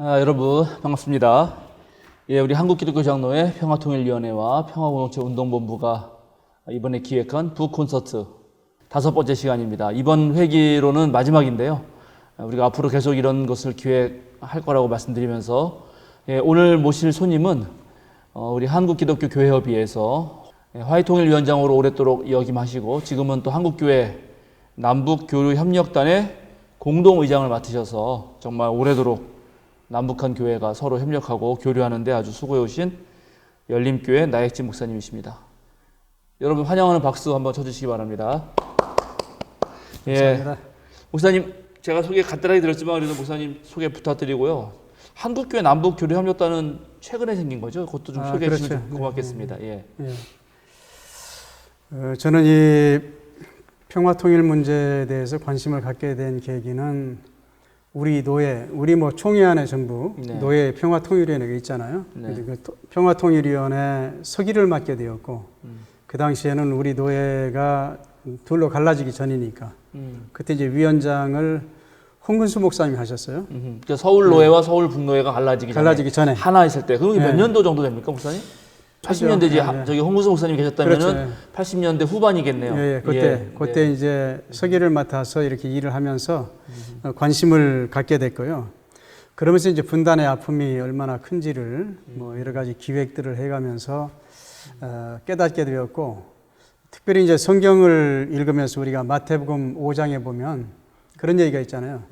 여러분 반갑습니다. 우리 한국기독교장로회 평화통일위원회와 평화공동체운동본부가 이번에 기획한 북콘서트 5번째 시간입니다. 이번 회기로는 마지막인데요. 우리가 앞으로 계속 이런 것을 기획할 거라고 말씀드리면서 오늘 모실 손님은 우리 한국기독교교회협의회에서 화해통일위원장으로 오랫도록 역임하시고 지금은 또 한국교회 남북교류협력단의 공동의장을 맡으셔서 정말 오래도록 남북한 교회가 서로 협력하고 교류하는데 아주 수고해 오신 열림교회 나액진 목사님이십니다. 여러분 환영하는 박수 한번 쳐주시기 바랍니다. 감사합니다. 목사님 제가 소개 간단하게 드렸지만 그래도 목사님 소개 부탁드리고요. 한국교회 남북교류협력단은 최근에 생긴 거죠? 그것도 좀 소개해 주시면 그렇죠. 고맙겠습니다. 저는 이 평화통일 문제에 대해서 관심을 갖게 된 계기는 우리 노예, 우리 총회안에 전부 노예 평화통일위원회가 있잖아요. 그 평화통일위원회 서기를 맡게 되었고 그 당시에는 우리 노예가 둘로 갈라지기 전이니까 그때 이제 위원장을 홍근수 목사님이 하셨어요. 그러니까 서울 노예와 서울 북노예가 갈라지기 전에 하나 있을 때 그게 몇 년도 정도 됩니까, 목사님? 80년대지. 저기 홍근수 목사님 계셨다면은 그렇죠. 80년대 후반이겠네요. 그때 이제 서기를 맡아서 이렇게 일을 하면서 관심을 갖게 됐고요. 그러면서 이제 분단의 아픔이 얼마나 큰지를 여러 가지 기획들을 해가면서 깨닫게 되었고, 특별히 이제 성경을 읽으면서 우리가 마태복음 5장에 보면 그런 얘기가 있잖아요.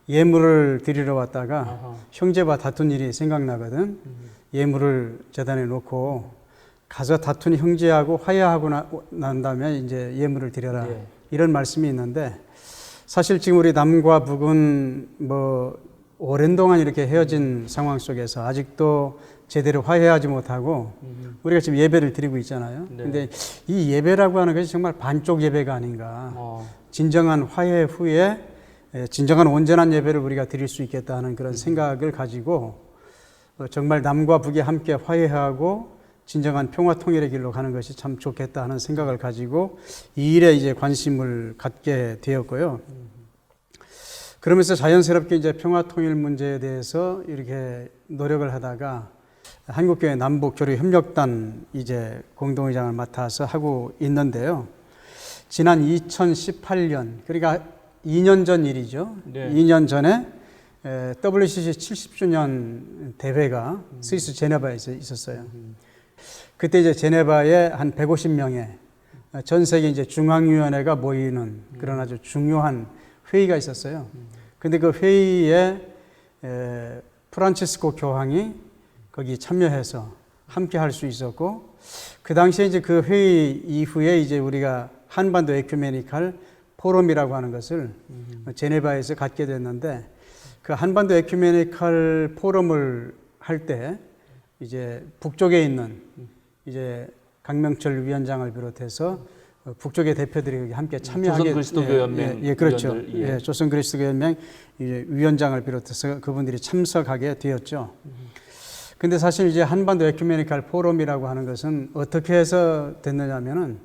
예물을 드리러 왔다가 형제와 다툰 일이 생각나거든. 예물을 제단에 놓고 가서 다툰 형제하고 화해하고 난 다음에 이제 예물을 드려라. 이런 말씀이 있는데, 사실 지금 우리 남과 북은 오랜 동안 이렇게 헤어진 상황 속에서 아직도 제대로 화해하지 못하고 우리가 지금 예배를 드리고 있잖아요. 근데 이 예배라고 하는 것이 정말 반쪽 예배가 아닌가. 진정한 화해 후에 진정한 온전한 예배를 우리가 드릴 수 있겠다 하는 그런 생각을 가지고 정말 남과 북이 함께 화해하고 진정한 평화 통일의 길로 가는 것이 참 좋겠다 하는 생각을 가지고 이 일에 이제 관심을 갖게 되었고요. 그러면서 자연스럽게 이제 평화 통일 문제에 대해서 이렇게 노력을 하다가 한국교회 남북교류협력단 이제 공동의장을 맡아서 하고 있는데요. 지난 2018년, 그러니까 2년 전 일이죠. 2년 전에 WCC 70주년 대회가 스위스 제네바에 있었어요. 그때 이제 제네바에 한 150명의 전 세계 이제 중앙위원회가 모이는 그런 아주 중요한 회의가 있었어요. 근데 그 회의에 프란치스코 교황이 거기 참여해서 함께 할 수 있었고, 그 당시에 이제 그 회의 이후에 이제 우리가 한반도 에큐메니칼 포럼이라고 하는 것을 제네바에서 갖게 됐는데, 그 한반도 에큐메니칼 포럼을 할 때 이제 북쪽에 있는 이제 강명철 위원장을 비롯해서 북쪽의 대표들이 함께 참여하게, 조선 그리스도교 연맹, 그렇죠. 조선 그리스도교 연맹 위원장을 비롯해서 그분들이 참석하게 되었죠. 근데 사실 이제 한반도 에큐메니칼 포럼이라고 하는 것은 어떻게 해서 됐느냐면은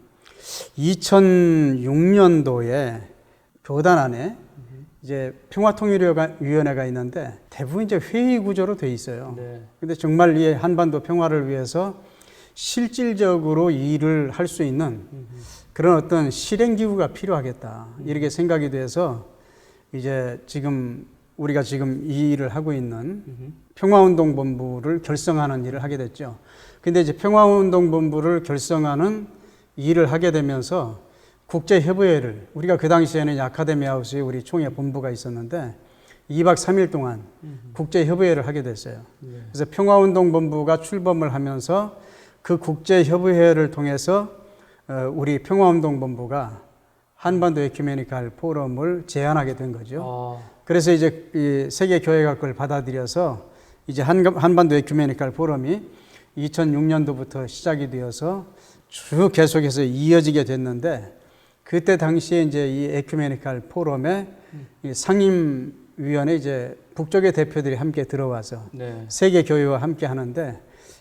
2006년도에 교단 안에 이제 평화통일위원회가 있는데 대부분 이제 회의 구조로 돼 있어요. 근데 정말 이 한반도 평화를 위해서 실질적으로 일을 할 수 있는 그런 어떤 실행기구가 필요하겠다. 이렇게 생각이 돼서 이제 우리가 지금 이 일을 하고 있는 평화운동본부를 결성하는 일을 하게 됐죠. 근데 이제 평화운동본부를 결성하는 일을 하게 되면서 국제협의회를, 우리가 그 당시에는 아카데미 하우스에 우리 총회 본부가 있었는데 2박 3일 동안 국제협의회를 하게 됐어요. 그래서 평화운동본부가 출범을 하면서 그 국제협의회를 통해서 우리 평화운동본부가 한반도 에큐메니칼 포럼을 제안하게 된 거죠. 그래서 이제 이 세계교회가 그걸 받아들여서 이제 한반도 에큐메니칼 포럼이 2006년도부터 시작이 되어서 쭉 계속해서 이어지게 됐는데, 그때 당시에 이제 이 에큐메니칼 포럼에 이 상임위원회 이제 북쪽의 대표들이 함께 들어와서 세계 교회와 함께 하는데,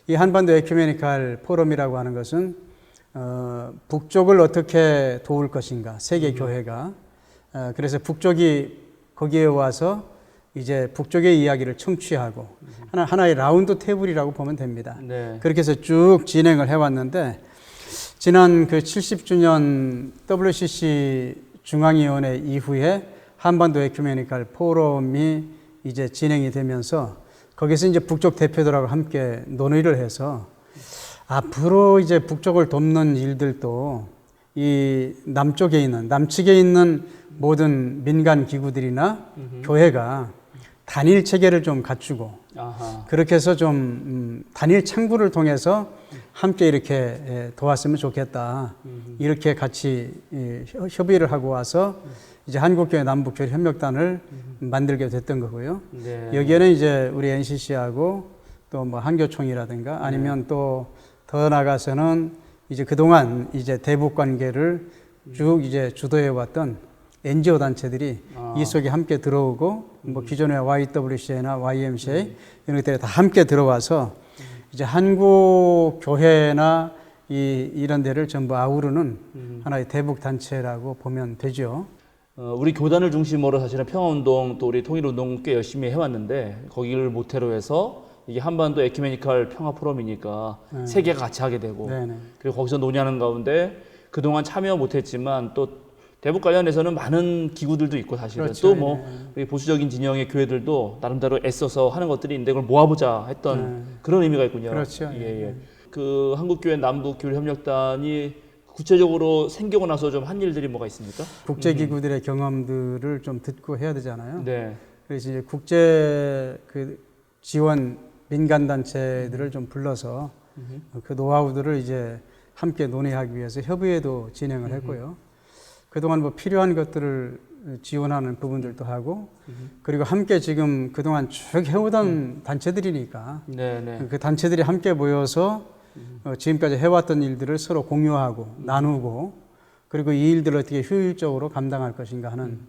이 한반도 에큐메니칼 포럼이라고 하는 것은 북쪽을 어떻게 도울 것인가, 세계 교회가. 그래서 북쪽이 거기에 와서 이제 북쪽의 이야기를 청취하고 하나의 라운드 테이블이라고 보면 됩니다. 네. 그렇게 해서 쭉 진행을 해왔는데 지난 그 70주년 WCC 중앙위원회 이후에 한반도 에큐메니컬 포럼이 이제 진행이 되면서 거기서 이제 북쪽 대표들하고 함께 논의를 해서 앞으로 이제 북쪽을 돕는 일들도 이 남쪽에 있는, 남측에 있는 모든 민간 기구들이나 교회가 단일 체계를 좀 갖추고 아하. 그렇게 해서 좀 단일 창구를 통해서 함께 이렇게 도왔으면 좋겠다. 이렇게 같이 협의를 하고 와서 이제 한국교회 남북교회 협력단을 만들게 됐던 거고요. 네. 여기에는 이제 우리 NCC하고 또 뭐 한교총이라든가 아니면 또 더 나가서는 이제 그동안 이제 대북 관계를 쭉 이제 주도해 왔던 NGO 단체들이 이 속에 함께 들어오고 뭐 기존의 YWCA나 YMCA 이런 것들이 다 함께 들어와서 이제 한국 교회나 이런 데를 전부 아우르는 하나의 대북 단체라고 보면 되죠. 우리 교단을 중심으로 사실은 평화운동 또 우리 통일운동 꽤 열심히 해왔는데 거기를 모태로 해서 이게 한반도 에큐메니컬 평화 포럼이니까 세계가 같이 하게 되고 네네. 그리고 거기서 논의하는 가운데 그동안 참여 못했지만 또 대북 관련해서는 많은 기구들도 있고 사실은 그렇죠. 또 뭐 보수적인 진영의 교회들도 나름대로 애써서 하는 것들이 있는데 그걸 모아보자 했던 그런 의미가 있군요. 그렇죠. 예. 그 한국교회 남북교류협력단이 구체적으로 생기고 나서 좀 한 일들이 뭐가 있습니까? 국제기구들의 경험들을 좀 듣고 해야 되잖아요. 네. 그래서 이제 국제 그 지원 민간단체들을 좀 불러서 그 노하우들을 이제 함께 논의하기 위해서 협의회도 진행을 했고요. 그동안 뭐 필요한 것들을 지원하는 부분들도 하고 그리고 함께 지금 그동안 쭉 해오던 단체들이니까 네네. 그 단체들이 함께 모여서 지금까지 해왔던 일들을 서로 공유하고 나누고 그리고 이 일들을 어떻게 효율적으로 감당할 것인가 하는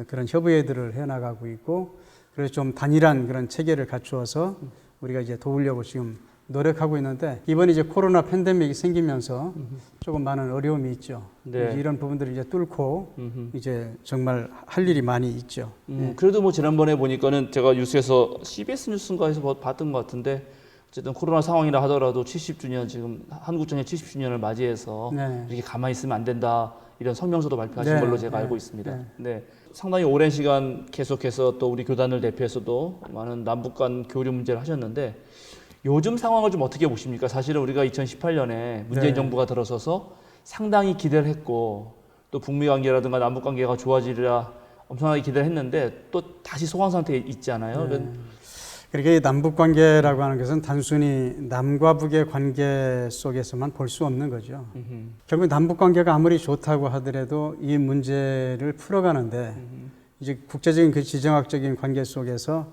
그런 협의회들을 해나가고 있고 그래서 좀 단일한 그런 체계를 갖추어서 우리가 이제 도우려고 지금 노력하고 있는데 이번에 이제 코로나 팬데믹이 생기면서 조금 많은 어려움이 있죠. 네. 이런 부분들을 이제 뚫고 이제 정말 할 일이 많이 있죠. 그래도 뭐 지난번에 보니까는 제가 뉴스에서 CBS 뉴스인가 해서 봤던 것 같은데 어쨌든 코로나 상황이라 하더라도 70주년 지금 한국전쟁 70주년을 맞이해서 네. 이렇게 가만히 있으면 안 된다 이런 성명서도 발표하신 네. 걸로 제가 알고 있습니다. 네. 상당히 오랜 시간 계속해서 또 우리 교단을 대표해서도 많은 남북 간 교류 문제를 하셨는데 요즘 상황을 좀 어떻게 보십니까? 사실은 우리가 2018년에 문재인 네. 정부가 들어서서 상당히 기대를 했고 또 북미 관계라든가 남북 관계가 좋아지리라 엄청나게 기대를 했는데 또 다시 소강 상태에 있잖아요. 네. 그렇게 남북 관계라고 하는 것은 단순히 남과 북의 관계 속에서만 볼 수 없는 거죠. 결국 남북 관계가 아무리 좋다고 하더라도 이 문제를 풀어가는데 이제 국제적인 그 지정학적인 관계 속에서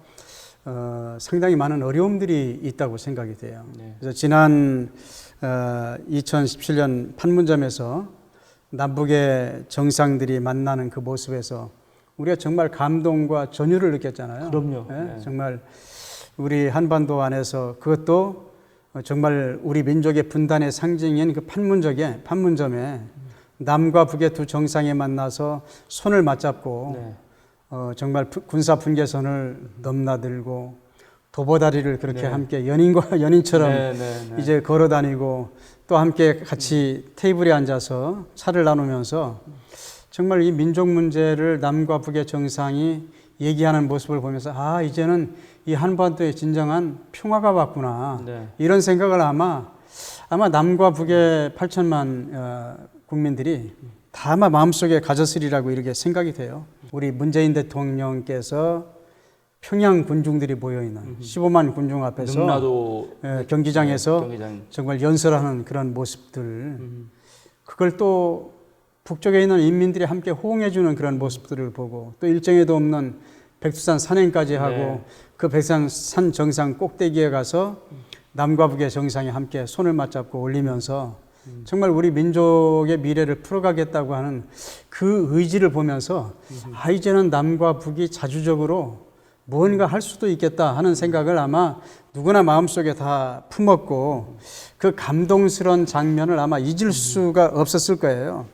상당히 많은 어려움들이 있다고 생각이 돼요. 네. 그래서 지난 2017년 판문점에서 남북의 정상들이 만나는 그 모습에서 우리가 정말 감동과 전율을 느꼈잖아요. 그럼요. 네? 네. 정말 우리 한반도 안에서 그것도 정말 우리 민족의 분단의 상징인 그 판문점에 남과 북의 두 정상이 만나서 손을 맞잡고 네. 정말 군사 분계선을 넘나들고 도보다리를 그렇게 네. 함께 연인처럼 네. 이제 걸어 다니고 또 함께 같이 테이블에 앉아서 차를 나누면서 정말 이 민족 문제를 남과 북의 정상이 얘기하는 모습을 보면서 아 이제는 이 한반도의 진정한 평화가 왔구나 네. 이런 생각을 아마 남과 북의 8천만 국민들이 다 아마 마음속에 가졌으리라고 이렇게 생각이 돼요. 우리 문재인 대통령께서 평양 군중들이 모여있는 15만 군중 앞에서 능라도 경기장에서 경기장. 정말 연설하는 그런 모습들 그걸 또 북쪽에 있는 인민들이 함께 호응해주는 그런 모습들을 보고 또 일정에도 없는 백두산 산행까지 하고 네. 그 백두산 산 정상 꼭대기에 가서 남과 북의 정상이 함께 손을 맞잡고 올리면서 정말 우리 민족의 미래를 풀어가겠다고 하는 그 의지를 보면서 아 이제는 남과 북이 자주적으로 뭔가 할 수도 있겠다 하는 생각을 아마 누구나 마음속에 다 품었고 그 감동스러운 장면을 아마 잊을 수가 없었을 거예요.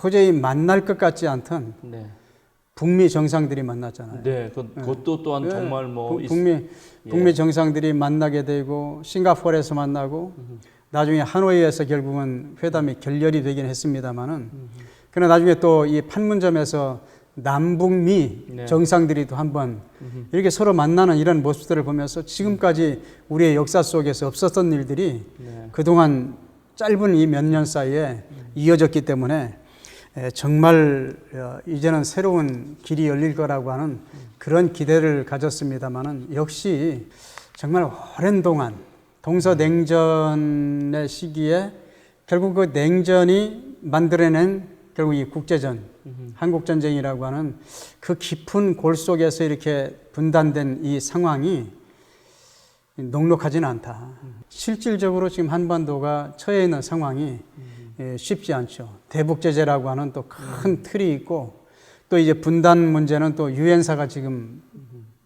도저히 만날 것 같지 않던 네. 북미 정상들이 만났잖아요. 네, 그것도 또한 네. 정말 뭐 북미 정상들이 만나게 되고 싱가포르에서 만나고 나중에 하노이에서 결국은 회담이 결렬이 되긴 했습니다만은 그러나 나중에 또 이 판문점에서 남북미 네. 정상들이 또 한번 이렇게 서로 만나는 이런 모습들을 보면서 지금까지 우리의 역사 속에서 없었던 일들이 네. 그동안 짧은 이 몇 년 사이에 이어졌기 때문에 정말 이제는 새로운 길이 열릴 거라고 하는 그런 기대를 가졌습니다만은 역시 정말 오랜 동안 동서냉전의 시기에 결국 그 냉전이 만들어낸 결국 이 국제전, 한국전쟁이라고 하는 그 깊은 골 속에서 이렇게 분단된 이 상황이 녹록하지는 않다. 실질적으로 지금 한반도가 처해 있는 상황이 쉽지 않죠. 대북제재라고 하는 또 큰 틀이 있고 또 이제 분단 문제는 또 유엔사가 지금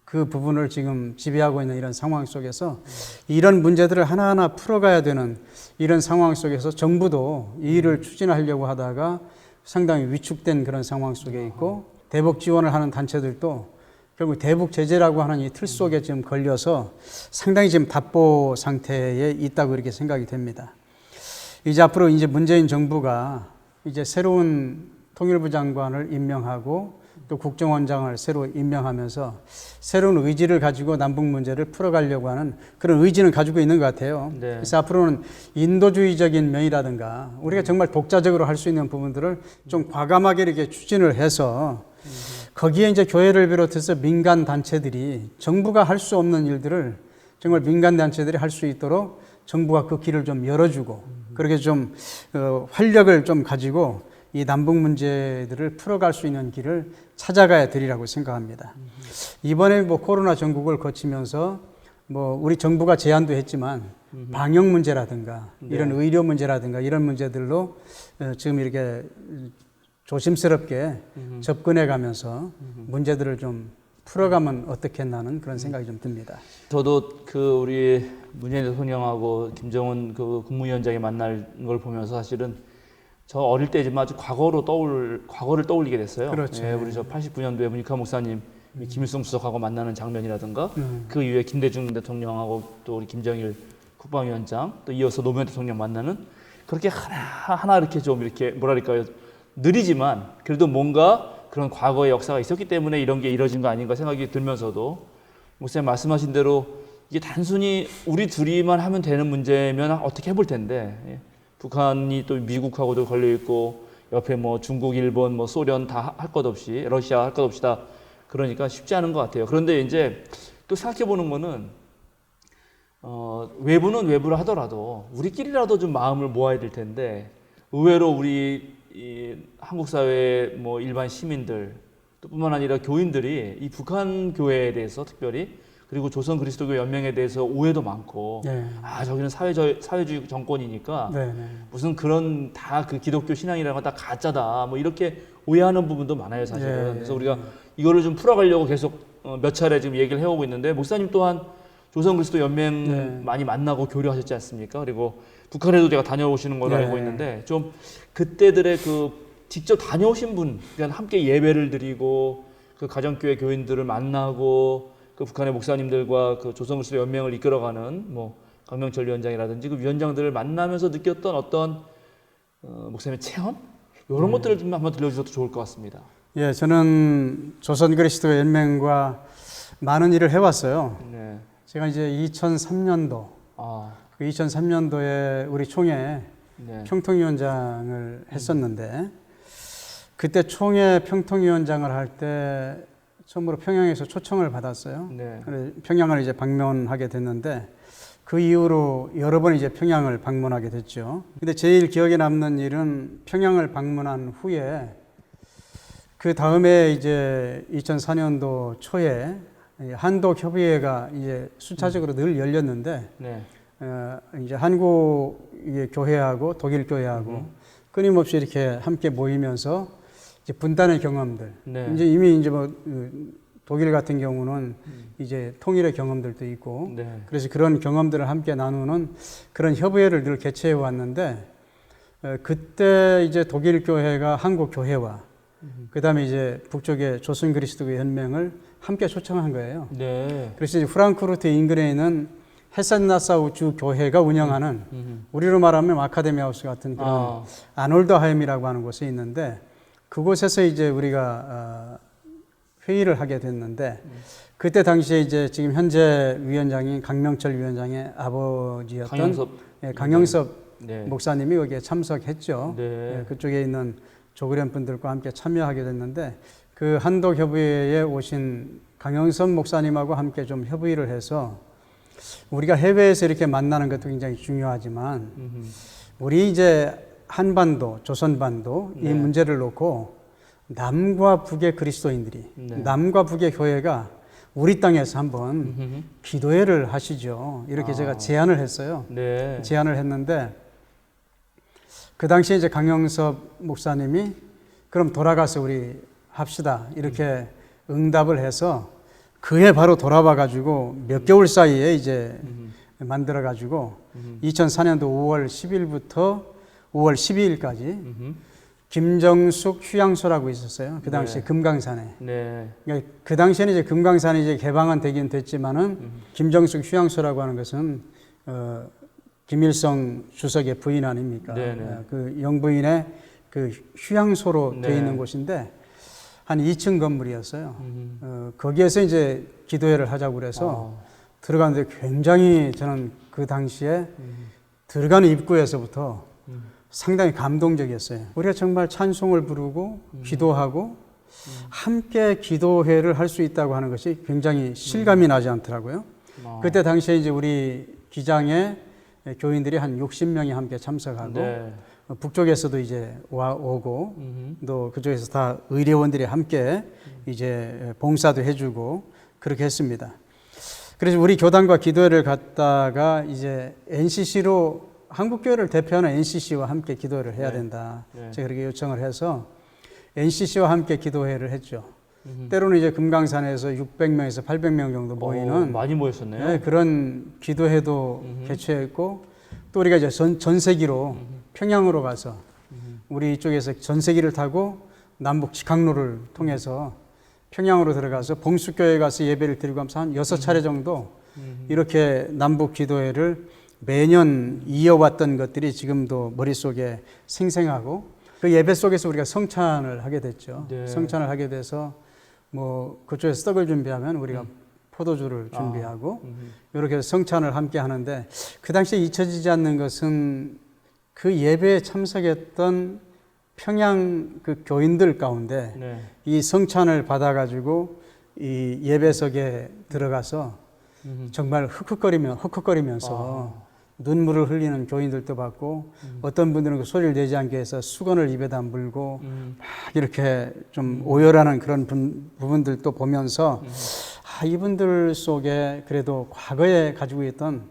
그 부분을 지금 지배하고 있는 이런 상황 속에서 이런 문제들을 하나하나 풀어가야 되는 이런 상황 속에서 정부도 이 일을 추진하려고 하다가 상당히 위축된 그런 상황 속에 있고 대북 지원을 하는 단체들도 결국 대북 제재라고 하는 이 틀 속에 지금 걸려서 상당히 지금 답보 상태에 있다고 이렇게 생각이 됩니다. 이제 앞으로 이제 문재인 정부가 이제 새로운 통일부 장관을 임명하고 또 국정원장을 새로 임명하면서 새로운 의지를 가지고 남북 문제를 풀어가려고 하는 그런 의지는 가지고 있는 것 같아요. 네. 그래서 앞으로는 인도주의적인 면이라든가 우리가 정말 독자적으로 할 수 있는 부분들을 좀 과감하게 이렇게 추진을 해서 거기에 이제 교회를 비롯해서 민간 단체들이 정부가 할 수 없는 일들을 정말 민간 단체들이 할 수 있도록 정부가 그 길을 좀 열어주고 그렇게 좀 활력을 좀 가지고 이 남북 문제들을 풀어갈 수 있는 길을 찾아가야 되리라고 생각합니다. 이번에 뭐 코로나 전국을 거치면서 뭐 우리 정부가 제안도 했지만 방역 문제라든가 이런 의료 문제라든가 이런 문제들로 지금 이렇게 조심스럽게 접근해 가면서 문제들을 좀 풀어가면 어떻겠나는 그런 생각이 좀 듭니다. 저도 그 우리 문재인 대통령하고 김정은 그 국무위원장이 만날 걸 보면서 사실은 저 어릴 때지만 아주 과거를 떠올리게 됐어요. 그렇죠. 예, 우리 저 89년도에 문익환 목사님 김일성 수석하고 만나는 장면이라든가 그 이후에 김대중 대통령하고 또 우리 김정일 국방위원장 또 이어서 노무현 대통령 만나는 그렇게 하나 이렇게 좀 이렇게 뭐랄까요 느리지만 그래도 뭔가 그런 과거의 역사가 있었기 때문에 이런 게 이뤄진 거 아닌가 생각이 들면서도 목사님 말씀하신 대로 이게 단순히 우리 둘이만 하면 되는 문제면 어떻게 해볼 텐데 예. 북한이 또 미국하고도 걸려 있고 옆에 뭐 중국, 일본, 뭐 소련 다 할 것 없이 러시아 할 것 없이 다 그러니까 쉽지 않은 것 같아요. 그런데 이제 또 생각해 보는 거는 외부는 외부라 하더라도 우리끼리라도 좀 마음을 모아야 될 텐데 의외로 우리 이 한국 사회 뭐 일반 시민들 또 뿐만 아니라 교인들이 이 북한 교회에 대해서 특별히 그리고 조선 그리스도교 연맹에 대해서 오해도 많고 네. 아 저기는 사회주의 정권이니까 네. 무슨 그런 다 그 기독교 신앙이라는 건 다 가짜다 뭐 이렇게 오해하는 부분도 많아요 사실은. 네. 그래서 우리가 이거를 좀 풀어가려고 계속 몇 차례 지금 얘기를 해오고 있는데 목사님 또한 조선 그리스도 연맹 네. 많이 만나고 교류하셨지 않습니까? 그리고 북한에도 제가 다녀오시는 걸로 네. 알고 있는데 좀 그때들의 그 직접 다녀오신 분, 그러니까 함께 예배를 드리고 그 가정교회 교인들을 만나고 그 북한의 목사님들과 그 조선 그리스도 연맹을 이끌어가는 뭐 강명철 위원장이라든지 그 위원장들을 만나면서 느꼈던 어떤 목사님의 체험 이런 것들을 좀 한번 들려주셔도 좋을 것 같습니다. 예, 저는 조선 그리스도 연맹과 많은 일을 해왔어요. 네. 제가 이제 2003년도, 그 2003년도에 우리 총회 네. 평통위원장을 했었는데, 그때 총회 평통위원장을 할 때 처음으로 평양에서 초청을 받았어요. 네. 그래서 평양을 이제 방문하게 됐는데, 그 이후로 여러 번 이제 평양을 방문하게 됐죠. 근데 제일 기억에 남는 일은 평양을 방문한 후에 그 다음에 이제 2004년도 초에 한독 협의회가 이제 순차적으로 늘 열렸는데 네. 이제 한국 교회하고 독일 교회하고 끊임없이 이렇게 함께 모이면서 이제 분단의 경험들 네. 이제 이미 이제 뭐 독일 같은 경우는 이제 통일의 경험들도 있고 네. 그래서 그런 경험들을 함께 나누는 그런 협의회를 늘 개최해 왔는데 그때 이제 독일 교회가 한국 교회와 그다음에 이제 북쪽의 조선 그리스도교 연맹을 함께 초청한 거예요. 네. 그래서 이제 프랑크푸르트 인근에 있는 헤센나사우 주 교회가 운영하는 우리로 말하면 아카데미 하우스 같은 그런 아놀드하임이라고 하는 곳에 있는데 그곳에서 이제 우리가 회의를 하게 됐는데 그때 당시에 이제 지금 현재 위원장인 강명철 위원장의 아버지였던 강영섭 네. 목사님이 거기에 참석했죠. 네. 그쪽에 있는 조그련 분들과 함께 참여하게 됐는데 그 한독 협의회에 오신 강영섭 목사님하고 함께 좀 협의를 해서 우리가 해외에서 이렇게 만나는 것도 굉장히 중요하지만 우리 이제 한반도, 조선반도 이 문제를 놓고 남과 북의 그리스도인들이 남과 북의 교회가 우리 땅에서 한번 기도회를 하시죠. 이렇게 제가 제안을 했어요. 네. 제안을 했는데 그 당시에 이제 강영섭 목사님이 그럼 돌아가서 우리 합시다. 이렇게 응답을 해서 그해 바로 돌아와 가지고 몇 개월 사이에 이제 만들어 가지고 2004년도 5월 10일부터 5월 12일까지 김정숙 휴양소라고 있었어요. 그 당시에 금강산에. 네. 그러니까 그 당시에는 이제 금강산이 이제 개방은 되긴 됐지만은 김정숙 휴양소라고 하는 것은 김일성 주석의 부인 아닙니까? 그 영부인의 그 휴양소로 되어 있는 곳인데 한 2층 건물이었어요. 거기에서 이제 기도회를 하자고 그래서 들어갔는데 굉장히 저는 그 당시에 들어가는 입구에서부터 상당히 감동적이었어요. 우리가 정말 찬송을 부르고 기도하고 함께 기도회를 할 수 있다고 하는 것이 굉장히 실감이 나지 않더라고요. 그때 당시에 이제 우리 기장에 교인들이 한 60명이 함께 참석하고 네. 북쪽에서도 이제 오고 또 그쪽에서 다 의료원들이 함께 이제 봉사도 해주고 그렇게 했습니다. 그래서 우리 교단과 기도회를 갔다가 이제 NCC로 한국교회를 대표하는 NCC와 함께 기도회를 해야 된다. 제가 그렇게 요청을 해서 NCC와 함께 기도회를 했죠. 때로는 이제 금강산에서 600명에서 800명 정도 모이는 많이 모였었네요. 네, 그런 기도회도 개최했고 또 우리가 이제 전세기로 평양으로 가서 우리 이쪽에서 전세기를 타고 남북 직항로를 통해서 평양으로 들어가서 봉수교회 가서 예배를 드리고 하면서 한 6차례 정도 이렇게 남북 기도회를 매년 이어왔던 것들이 지금도 머릿속에 생생하고 그 예배 속에서 우리가 성찬을 하게 됐죠. 네. 성찬을 하게 돼서 뭐 그쪽에서 떡을 준비하면 우리가 포도주를 준비하고 이렇게 해서 성찬을 함께 하는데 그 당시에 잊혀지지 않는 것은 그 예배에 참석했던 평양 그 교인들 가운데 이 성찬을 받아가지고 이 예배석에 들어가서 정말 흑흑거리면서 눈물을 흘리는 교인들도 봤고 어떤 분들은 그 소리를 내지 않게 해서 수건을 입에다 물고 막 이렇게 좀 오열하는 그런 부분들도 보면서 이분들 속에 그래도 과거에 가지고 있던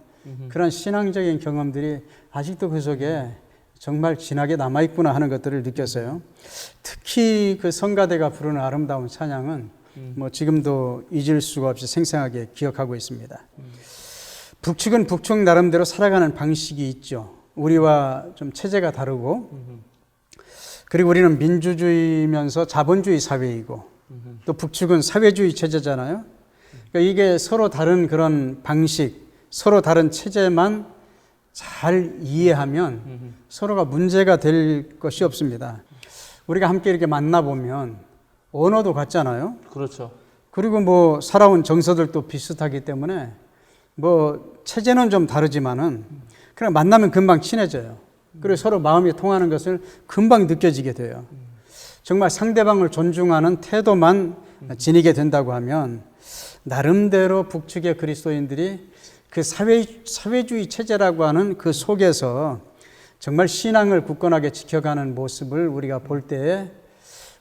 그런 신앙적인 경험들이 아직도 그 속에 정말 진하게 남아있구나 하는 것들을 느꼈어요. 특히 그 성가대가 부르는 아름다운 찬양은 뭐 지금도 잊을 수가 없이 생생하게 기억하고 있습니다. 북측은 북측 나름대로 살아가는 방식이 있죠. 우리와 좀 체제가 다르고 그리고 우리는 민주주의면서 자본주의 사회이고 또 북측은 사회주의 체제잖아요. 그러니까 이게 서로 다른 그런 방식, 서로 다른 체제만 잘 이해하면 서로가 문제가 될 것이 없습니다. 우리가 함께 이렇게 만나보면 언어도 같잖아요. 그렇죠. 그리고 뭐 살아온 정서들도 비슷하기 때문에 뭐 체제는 좀 다르지만은 그냥 만나면 금방 친해져요. 그리고 서로 마음이 통하는 것을 금방 느껴지게 돼요. 정말 상대방을 존중하는 태도만 지니게 된다고 하면 나름대로 북측의 그리스도인들이 그 사회주의 체제라고 하는 그 속에서 정말 신앙을 굳건하게 지켜가는 모습을 우리가 볼 때에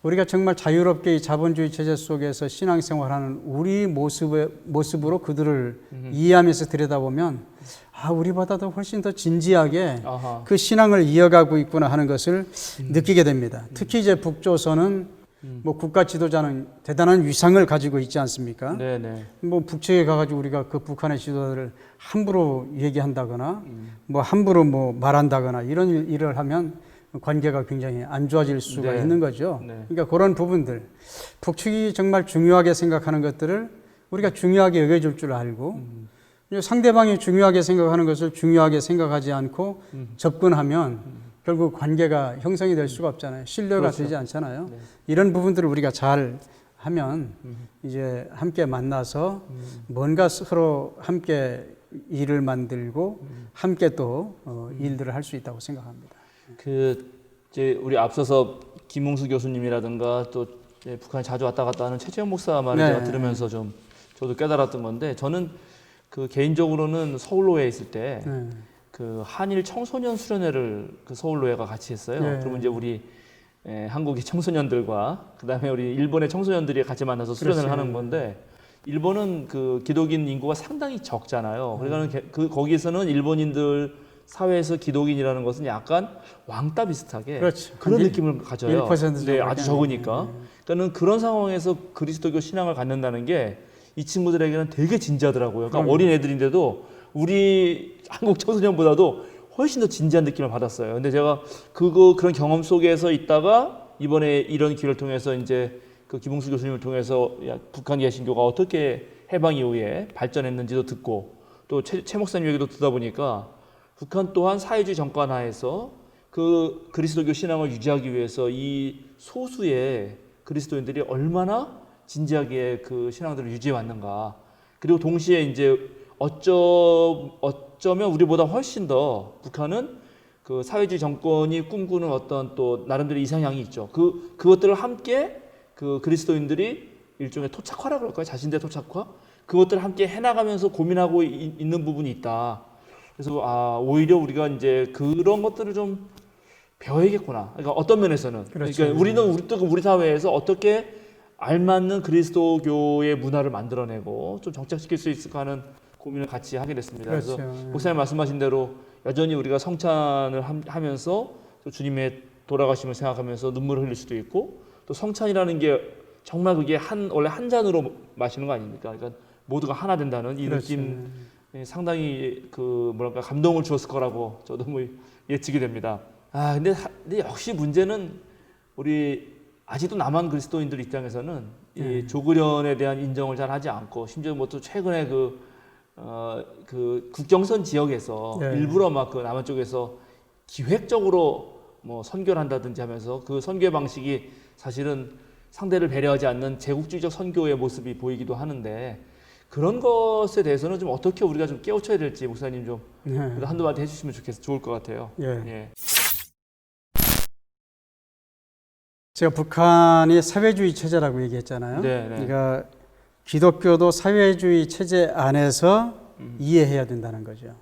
우리가 정말 자유롭게 이 자본주의 체제 속에서 신앙생활하는 우리 모습으로 그들을 이해하면서 들여다보면 우리보다도 훨씬 더 진지하게 그 신앙을 이어가고 있구나 하는 것을 느끼게 됩니다. 특히 이제 북조선은 뭐 국가 지도자는 대단한 위상을 가지고 있지 않습니까? 네네. 뭐 북측에 가가지고 우리가 그 북한의 지도자를 함부로 얘기한다거나 뭐 함부로 뭐 말한다거나 이런 일을 하면 관계가 굉장히 안 좋아질 수가 네. 있는 거죠. 네. 그러니까 그런 부분들, 북측이 정말 중요하게 생각하는 것들을 우리가 중요하게 여겨줄 줄 알고 상대방이 중요하게 생각하는 것을 중요하게 생각하지 않고 접근하면 결국 관계가 형성이 될 수가 없잖아요. 신뢰가 그렇죠. 되지 않잖아요. 네. 이런 부분들을 우리가 잘 하면 이제 함께 만나서 뭔가 서로 함께 일을 만들고 함께 또 일들을 할 수 있다고 생각합니다. 그 이제 우리 앞서서 김웅수 교수님이라든가 또 이제 북한에 자주 왔다 갔다 하는 최재형 목사 말을 네. 제가 들으면서 좀 저도 깨달았던 건데, 저는 그 개인적으로는 서울로에 있을 때 네. 그 한일 청소년 수련회를 그 서울로회가 같이 했어요. 네. 그러면 이제 우리 한국의 청소년들과 그다음에 우리 일본의 청소년들이 같이 만나서 수련을 그렇죠. 하는 건데, 일본은 그 기독인 인구가 상당히 적잖아요. 그러니까 그 거기서는 일본인들 사회에서 기독인이라는 것은 약간 왕따 비슷하게 그렇죠. 그런 한 느낌을 가져요. 1% 정도 네, 아주 적으니까. 그러니까는 그런 상황에서 그리스도교 신앙을 갖는다는 게 이 친구들에게는 되게 진지하더라고요. 그러니까 어린 애들인데도 우리 한국 청소년보다도 훨씬 더 진지한 느낌을 받았어요. 근데 제가 그런 경험 속에서 있다가 이번에 이런 기회를 통해서 이제 그 김웅수 교수님을 통해서 북한 개신교가 어떻게 해방 이후에 발전했는지도 듣고 또 최 목사님 얘기도 듣다 보니까 북한 또한 사회주의 정권 하에서 그 그리스도교 신앙을 유지하기 위해서 이 소수의 그리스도인들이 얼마나 진지하게 그 신앙들을 유지해 왔는가. 그리고 동시에 이제 어쩌면 우리보다 훨씬 더 북한은 그 사회주의 정권이 꿈꾸는 어떤 또 나름대로 이상향이 있죠. 그것들을 함께 그 그리스도인들이 일종의 토착화라고 할까요? 자신들의 토착화? 그것들을 함께 해나가면서 고민하고 있는 부분이 있다. 그래서 오히려 우리가 이제 그런 것들을 좀 배워야겠구나. 그러니까 어떤 면에서는, 그렇죠. 그러니까 우리 사회에서 어떻게 알맞는 그리스도교의 문화를 만들어내고 좀 정착시킬 수 있을까 하는 고민을 같이 하게 됐습니다. 그렇죠. 그래서 목사님 말씀하신 대로 여전히 우리가 성찬을 하면서 또 주님의 돌아가심을 생각하면서 눈물을 흘릴 수도 있고, 또 성찬이라는 게 정말 그게 원래 한 잔으로 마시는 거 아닙니까? 그러니까 모두가 하나 된다는 이 그렇죠. 느낌 상당히 뭐랄까 감동을 주었을 거라고 저도 뭐 예측이 됩니다. 근데 역시 문제는 우리 아직도 남한 그리스도인들 입장에서는 이 조국련에 대한 인정을 잘 하지 않고, 심지어 뭐 또 최근에 그 국경선 지역에서 일부러 막 그 남한 쪽에서 기획적으로 뭐 선교를 한다든지 하면서 그 선교 방식이 사실은 상대를 배려하지 않는 제국주의적 선교의 모습이 보이기도 하는데, 그런 것에 대해서는 좀 어떻게 우리가 좀 깨우쳐야 될지 목사님 좀 한두 마디 해주시면 좋을 것 같아요. 예. 제가 북한이 사회주의 체제라고 얘기했잖아요. 네. 그러니까 기독교도 사회주의 체제 안에서 이해해야 된다는 거죠.